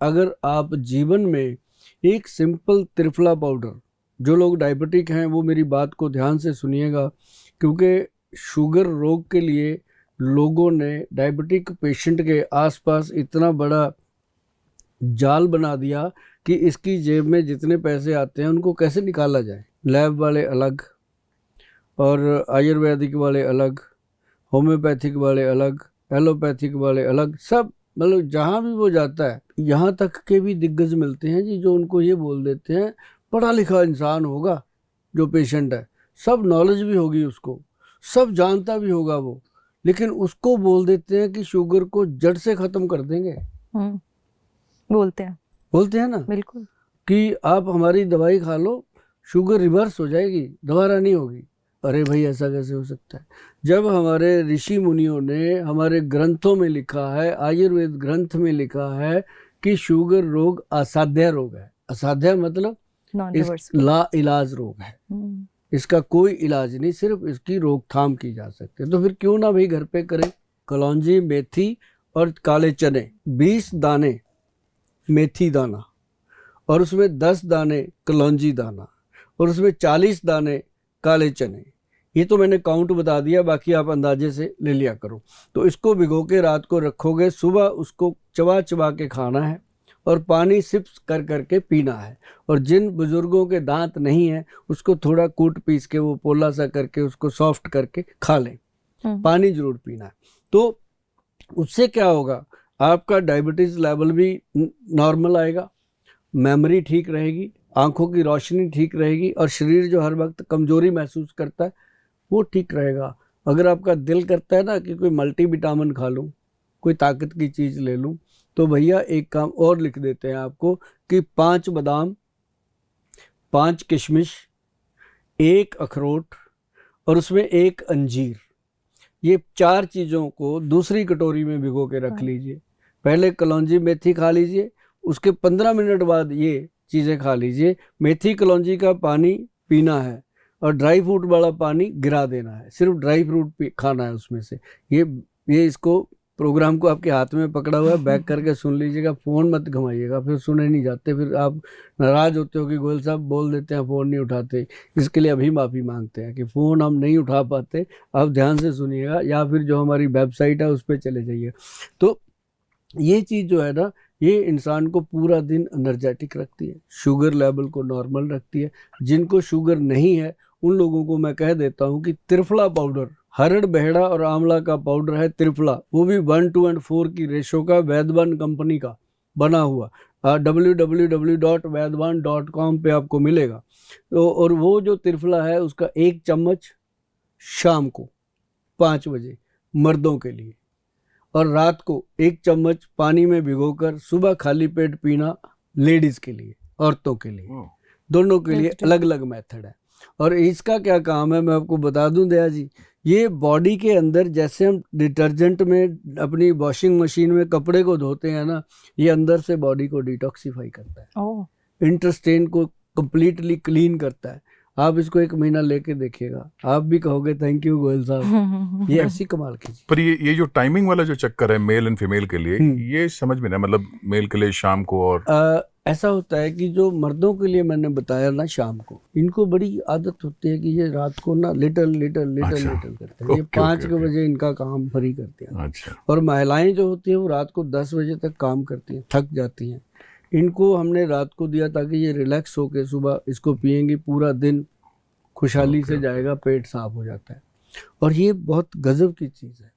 अगर आप जीवन में एक सिंपल त्रिफला पाउडर, जो लोग डायबिटिक हैं वो मेरी बात को ध्यान से सुनिएगा, क्योंकि शुगर रोग के लिए लोगों ने डायबिटिक पेशेंट के आसपास इतना बड़ा जाल बना दिया कि इसकी जेब में जितने पैसे आते हैं उनको कैसे निकाला जाए। लैब वाले अलग और आयुर्वेदिक वाले अलग, होम्योपैथिक वाले अलग, एलोपैथिक वाले अलग, सब मतलब जहाँ भी वो जाता है, यहाँ तक के भी दिग्गज मिलते हैं जी जो उनको ये बोल देते हैं, पढ़ा लिखा इंसान होगा जो पेशेंट है, सब नॉलेज भी होगी उसको, सब जानता भी होगा वो, लेकिन उसको बोल देते हैं कि शुगर को जड़ से ख़त्म कर देंगे। बोलते हैं ना बिल्कुल कि आप हमारी दवाई खा लो, शुगर रिवर्स हो जाएगी, दोबारा नहीं होगी। अरे भाई ऐसा कैसे हो सकता है, जब हमारे ऋषि मुनियों ने हमारे ग्रंथों में लिखा है, आयुर्वेद ग्रंथ में लिखा है कि शुगर रोग असाध्य रोग है। असाध्य मतलब ला इलाज रोग है, इसका कोई इलाज नहीं, सिर्फ इसकी रोकथाम की जा सकती है। तो फिर क्यों ना भाई घर पे करें। कलौंजी, मेथी और काले चने, 20 दाने मेथी दाना और उसमें 10 दाने कलौंजी दाना और उसमें 40 दाने काले चने, ये तो मैंने काउंट बता दिया, बाकी आप अंदाजे से ले लिया करो। तो इसको भिगो के रात को रखोगे, सुबह उसको चबा चबा के खाना है और पानी सिप्स कर करके पीना है। और जिन बुजुर्गों के दांत नहीं है उसको थोड़ा कूट पीस के वो पोला सा करके उसको सॉफ्ट करके खा लें, पानी जरूर पीना है। तो उससे क्या होगा, आपका डायबिटीज लेवल भी नॉर्मल आएगा, मेमोरी ठीक रहेगी, आंखों की रोशनी ठीक रहेगी और शरीर जो हर वक्त कमजोरी महसूस करता है वो ठीक रहेगा। अगर आपका दिल करता है ना कि कोई मल्टीविटामिन खा लूं, कोई ताकत की चीज़ ले लूं, तो भैया एक काम और लिख देते हैं आपको कि 5 बादाम, 5 किशमिश, 1 अखरोट और उसमें 1 अंजीर, ये 4 चीज़ों को दूसरी कटोरी में भिगो के रख लीजिए। पहले कलौंजी मेथी खा लीजिए, उसके 15 मिनट बाद ये चीज़ें खा लीजिए। मेथी कलौंजी का पानी पीना है और ड्राई फ्रूट वाला पानी गिरा देना है, सिर्फ ड्राई फ्रूट खाना है उसमें से। ये इसको प्रोग्राम को आपके हाथ में पकड़ा हुआ है, बैक करके सुन लीजिएगा, फ़ोन मत घुमाइएगा, फिर सुने नहीं जाते, फिर आप नाराज़ होते हो कि गोयल साहब बोल देते हैं फ़ोन नहीं उठाते। इसके लिए अभी माफ़ी मांगते हैं कि फ़ोन हम नहीं उठा पाते, आप ध्यान से सुनिएगा या फिर जो हमारी वेबसाइट है उस पर चले जाइए। तो ये चीज़ जो है ना, ये इंसान को पूरा दिन एनर्जेटिक रखती है, शुगर लेवल को नॉर्मल रखती है। जिनको शुगर नहीं है उन लोगों को मैं कह देता हूँ कि त्रिफला पाउडर, हरड़, बहेड़ा और आंवला का पाउडर है त्रिफला, वो भी 1:4 की रेशो का, वैदवान कंपनी का बना हुआ, www.vaidwan.com पे आपको मिलेगा। तो और वो जो त्रिफला है उसका 1 चम्मच शाम को 5 बजे मर्दों के लिए, और रात को 1 चम्मच पानी में भिगोकर सुबह खाली पेट पीना लेडीज के लिए, औरतों के लिए, दोनों के लिए अलग अलग मेथड है। और इसका क्या काम है मैं आपको बता दूं दया जी, ये बॉडी के अंदर जैसे हम डिटर्जेंट में अपनी वॉशिंग मशीन में कपड़े को धोते हैं ना, ये अंदर से बॉडी को डिटॉक्सिफाई करता है, इंटेस्टाइन को कंप्लीटली क्लीन करता है। आप इसको 1 महीना लेके देखिएगा, आप भी कहोगे थैंक यू गोयल साहब, ये ऐसी कमाल की चीज। पर ये जो टाइमिंग वाला जो चक्कर है मेल एंड फीमेल के लिए, ये समझ में ना, मतलब मेल के लिए शाम को, और ऐसा होता है कि जो मर्दों के लिए मैंने बताया ना शाम को, इनको बड़ी आदत होती है कि ये रात को ना लिटल करते हैं, ये 5 बजे इनका काम फ्री करते हैं। और महिलाएं जो होती हैं वो रात को 10 बजे तक काम करती हैं, थक जाती हैं। इनको हमने रात को दिया ताकि ये रिलैक्स होके सुबह इसको पिएंगी, पूरा दिन खुशहाली से जाएगा, पेट साफ हो जाता है। और ये बहुत गजब की चीज़ है।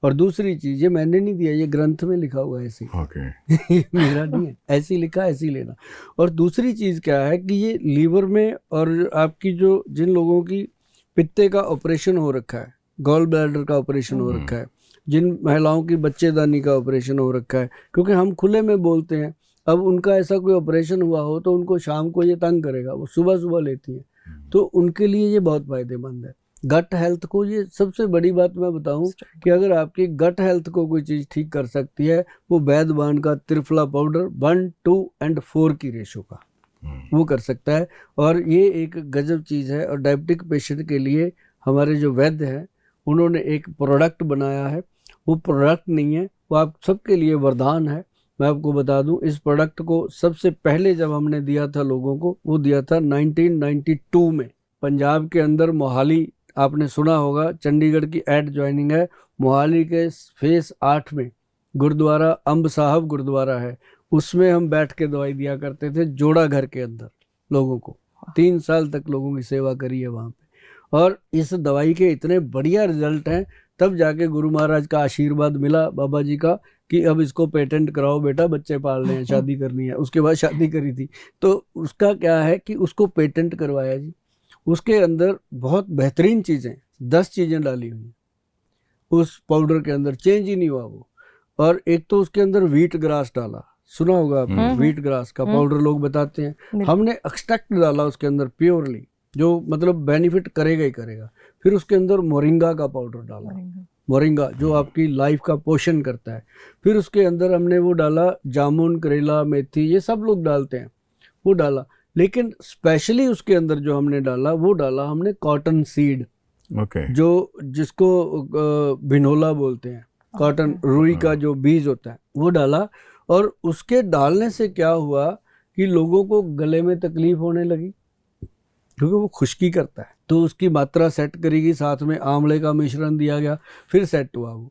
और दूसरी चीज़, ये मैंने नहीं दिया, ये ग्रंथ में लिखा हुआ है ऐसे मेरा नहीं है, ऐसे लिखा, ऐसे ही लेना। और दूसरी चीज़ क्या है कि ये लीवर में, और आपकी जो जिन लोगों की पित्ते का ऑपरेशन हो रखा है, गॉल ब्लैडर का ऑपरेशन हो रखा है, जिन महिलाओं की बच्चेदानी का ऑपरेशन हो रखा है, क्योंकि हम खुले में बोलते हैं, अब उनका ऐसा कोई ऑपरेशन हुआ हो तो उनको शाम को ये तंग करेगा, वो सुबह सुबह लेती हैं, तो उनके लिए ये बहुत फायदेमंद है। गट हेल्थ को, ये सबसे बड़ी बात मैं बताऊं कि अगर आपकी गट हेल्थ को कोई चीज़ ठीक कर सकती है, वो वैदवान का त्रिफला पाउडर 1:4 की रेशो का वो कर सकता है। और ये एक गजब चीज़ है। और डायबिटिक पेशेंट के लिए हमारे जो वैद्य हैं उन्होंने एक प्रोडक्ट बनाया है, वो प्रोडक्ट नहीं है, वो आप सबके लिए वरदान है। मैं आपको बता दूं, इस प्रोडक्ट को सबसे पहले जब हमने दिया था लोगों को, वो दिया था 1992 में, पंजाब के अंदर मोहाली, आपने सुना होगा, चंडीगढ़ की एड ज्वाइनिंग है, मोहाली के फेस 8 में गुरुद्वारा अम्ब साहब गुरुद्वारा है, उसमें हम बैठ के दवाई दिया करते थे, जोड़ा घर के अंदर लोगों को। 3 साल तक लोगों की सेवा करी है वहाँ पे, और इस दवाई के इतने बढ़िया रिजल्ट हैं। तब जाके गुरु महाराज का आशीर्वाद मिला, बाबा जी का, कि अब इसको पेटेंट कराओ बेटा, बच्चे पालने हैं, शादी करनी है। उसके बाद शादी करी थी, तो उसका क्या है कि उसको पेटेंट करवाया जी। उसके अंदर बहुत बेहतरीन चीज़ें, 10 चीज़ें डाली हुई उस पाउडर के अंदर, चेंज ही नहीं हुआ वो। और एक तो उसके अंदर व्हीट ग्रास डाला, सुना होगा आपने, व्हीट ग्रास का पाउडर लोग बताते हैं। हमने एक्सट्रैक्ट डाला उसके अंदर प्योरली, जो मतलब बेनिफिट करेगा ही करेगा। फिर उसके अंदर मोरिंगा का पाउडर डाला, मोरिंगा जो आपकी लाइफ का पोषण करता है। फिर उसके अंदर हमने वो डाला जामुन, करेला, मेथी, ये सब लोग डालते हैं, वो डाला। लेकिन स्पेशली उसके अंदर जो हमने डाला, वो डाला हमने कॉटन सीड, जो जिसको बिनोला बोलते हैं, कॉटन, रुई का जो बीज होता है, वो डाला। और उसके डालने से क्या हुआ कि लोगों को गले में तकलीफ होने लगी, क्योंकि वो खुश्की करता है, तो उसकी मात्रा सेट करेगी। साथ में आंवले का मिश्रण दिया गया, फिर सेट हुआ वो।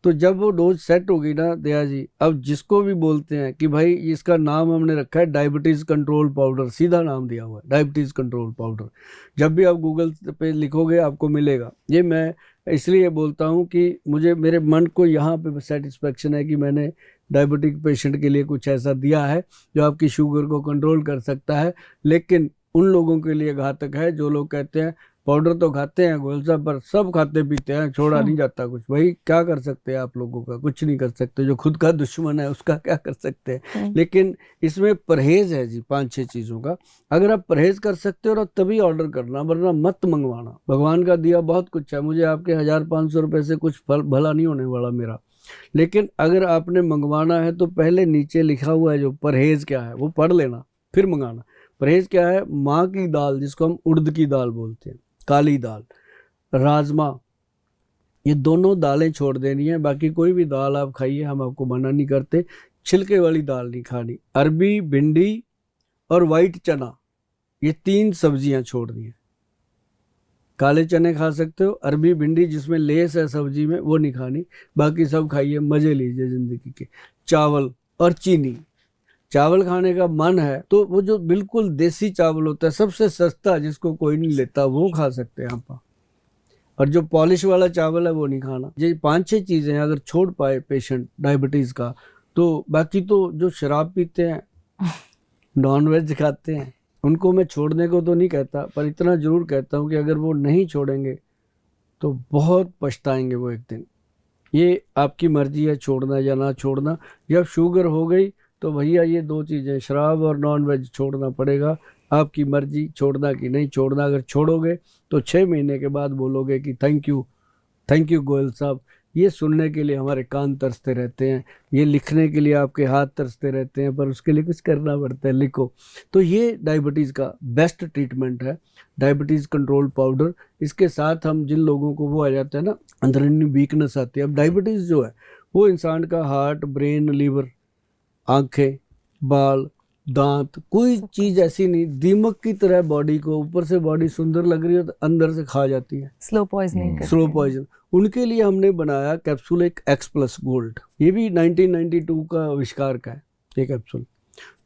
तो जब वो डोज सेट होगी ना दया जी, अब जिसको भी बोलते हैं कि भाई इसका नाम हमने रखा है डायबिटीज़ कंट्रोल पाउडर, सीधा नाम दिया हुआ है डायबिटीज़ कंट्रोल पाउडर। जब भी आप गूगल पे लिखोगे आपको मिलेगा। ये मैं इसलिए बोलता हूँ कि मुझे, मेरे मन को यहाँ पे सेटिस्फेक्शन है कि मैंने डायबिटिक पेशेंट के लिए कुछ ऐसा दिया है जो आपकी शुगर को कंट्रोल कर सकता है। लेकिन उन लोगों के लिए घातक है जो लोग कहते हैं पाउडर तो खाते हैं गोयल साहब, पर सब खाते पीते हैं, छोड़ा नहीं जाता कुछ। भाई क्या कर सकते हैं आप लोगों का, कुछ नहीं कर सकते। जो खुद का दुश्मन है उसका क्या कर सकते हैं। लेकिन इसमें परहेज है जी, 5-6 चीज़ों का। अगर आप परहेज कर सकते हो ना तभी ऑर्डर करना, वरना मत मंगवाना। भगवान का दिया बहुत कुछ है, मुझे आपके 1500 रुपये से कुछ फल भला नहीं होने वाला मेरा। लेकिन अगर आपने मंगवाना है तो पहले नीचे लिखा हुआ है जो परहेज क्या है वो पढ़ लेना, फिर मंगाना। परहेज क्या है? माँ की दाल, जिसको हम उड़द की दाल बोलते हैं, काली दाल, राजमा, ये दोनों दालें छोड़ देनी है। बाकी कोई भी दाल आप खाइए, हम आपको मना नहीं करते। छिलके वाली दाल नहीं खानी। अरबी, भिंडी और वाइट चना, ये 3 सब्जियां छोड़नी है। काले चने खा सकते हो, अरबी, भिंडी जिसमें लेस है सब्जी में, वो नहीं खानी। बाकी सब खाइए, मजे लीजिए जिंदगी के। चावल और चीनी, चावल खाने का मन है तो वो जो बिल्कुल देसी चावल होता है, सबसे सस्ता, जिसको कोई नहीं लेता, वो खा सकते हैं आप। और जो पॉलिश वाला चावल है वो नहीं खाना। ये 5-6 चीज़ें अगर छोड़ पाए पेशेंट डायबिटीज़ का, तो बाकी तो जो शराब पीते हैं, नॉन वेज खाते हैं, उनको मैं छोड़ने को तो नहीं कहता, पर इतना ज़रूर कहता हूँ कि अगर वो नहीं छोड़ेंगे तो बहुत पछताएंगे वो एक दिन। ये आपकी मर्जी है छोड़ना या ना छोड़ना। जब शुगर हो गई तो भैया ये 2 चीज़ें, शराब और नॉन वेज, छोड़ना पड़ेगा। आपकी मर्जी छोड़ना कि नहीं छोड़ना। अगर छोड़ोगे तो 6 महीने के बाद बोलोगे कि थैंक यू गोयल साहब। ये सुनने के लिए हमारे कान तरसते रहते हैं, ये लिखने के लिए आपके हाथ तरसते रहते हैं, पर उसके लिए कुछ करना पड़ता है, लिखो। तो ये डायबिटीज़ का बेस्ट ट्रीटमेंट है, डायबिटीज़ कंट्रोल पाउडर। इसके साथ हम जिन लोगों को वो आ जाता है ना, अंदरूनी वीकनेस आती है। अब डायबिटीज़ जो है वो इंसान का हार्ट, ब्रेन, लीवर, आंखें, बाल, दांत, कोई चीज ऐसी नहीं, दीमक की तरह बॉडी को, ऊपर से बॉडी सुंदर लग रही है तो अंदर से खा जाती है, स्लो पॉइजन। उनके लिए हमने बनाया कैप्सूल, एक X+ गोल्ड। ये भी 1992 का आविष्कार का है ये कैप्सूल।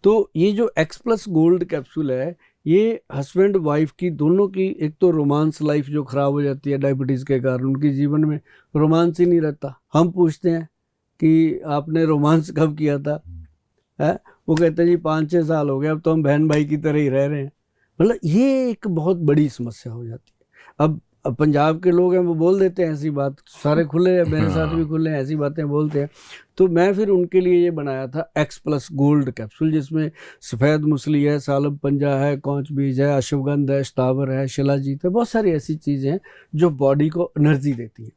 तो ये जो X+ गोल्ड कैप्सूल है, ये हस्बैंड वाइफ की दोनों की, एक तो रोमांस लाइफ जो खराब हो जाती है डायबिटीज़ के कारण, उनकी जीवन में रोमांस ही नहीं रहता। हम पूछते हैं कि आपने रोमांस कब किया था, है? वो कहते हैं जी 5-6 साल हो गए, अब तो हम बहन भाई की तरह ही रह रहे हैं। मतलब ये एक बहुत बड़ी समस्या हो जाती है। अब पंजाब के लोग हैं, वो बोल देते हैं ऐसी बात, सारे खुले हैं, मेरे साथ भी खुले हैं, ऐसी बातें बोलते हैं। तो मैं फिर उनके लिए ये बनाया था X+ गोल्ड कैप्सूल, जिसमें सफ़ेद मूसली है, सालब पंजा है, कौच बीज है, अश्वगंध है, स्टावर है, शिलाजीत है, बहुत सारी ऐसी चीज़ें हैं जो बॉडी को एनर्जी देती हैं।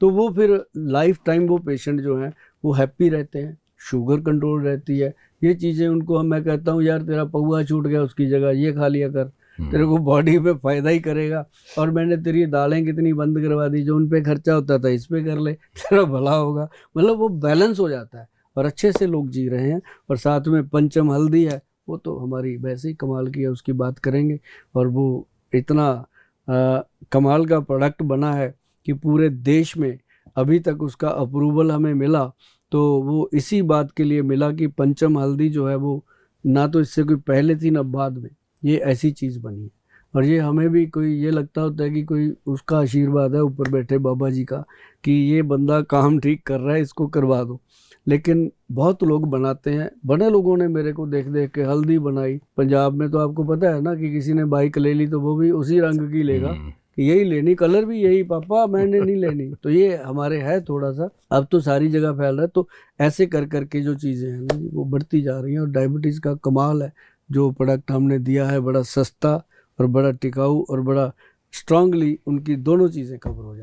तो वो फिर लाइफ टाइम वो पेशेंट जो हैं वो हैप्पी रहते हैं, शुगर कंट्रोल रहती है। ये चीज़ें उनको मैं कहता हूँ, यार तेरा पौआ छूट गया, उसकी जगह ये खा लिया कर, तेरे को बॉडी पे फ़ायदा ही करेगा। और मैंने तेरी दालें कितनी बंद करवा दी, जो उन पे खर्चा होता था इस पे कर ले, तेरा भला होगा। मतलब वो बैलेंस हो जाता है। और अच्छे से लोग जी रहे हैं। और साथ में पंचम हल्दी है, वो तो हमारी वैसे ही कमाल की है, उसकी बात करेंगे। और वो इतना कमाल का प्रोडक्ट बना है कि पूरे देश में अभी तक उसका अप्रूवल हमें मिला तो वो इसी बात के लिए मिला कि पंचम हल्दी जो है वो ना तो इससे कोई पहले थी ना बाद में, ये ऐसी चीज़ बनी है। और ये हमें भी कोई ये लगता होता है कि कोई उसका आशीर्वाद है ऊपर बैठे बाबा जी का कि ये बंदा काम ठीक कर रहा है, इसको करवा दो। लेकिन बहुत लोग बनाते हैं, बड़े लोगों ने मेरे को देख देख के हल्दी बनाई। पंजाब में तो आपको पता है ना कि किसी ने बाइक ले ली तो वो भी उसी रंग की लेगा कि यही लेनी, कलर भी यही, पापा मैंने नहीं लेनी। तो ये हमारे है थोड़ा सा, अब तो सारी जगह फैल रहा है। तो ऐसे कर करके जो चीज़ें हैं ना वो बढ़ती जा रही हैं। और डायबिटीज़ का कमाल है, जो प्रोडक्ट हमने दिया है बड़ा सस्ता और बड़ा टिकाऊ और बड़ा स्ट्रांगली उनकी दोनों चीज़ें कवर हो जाती हैं।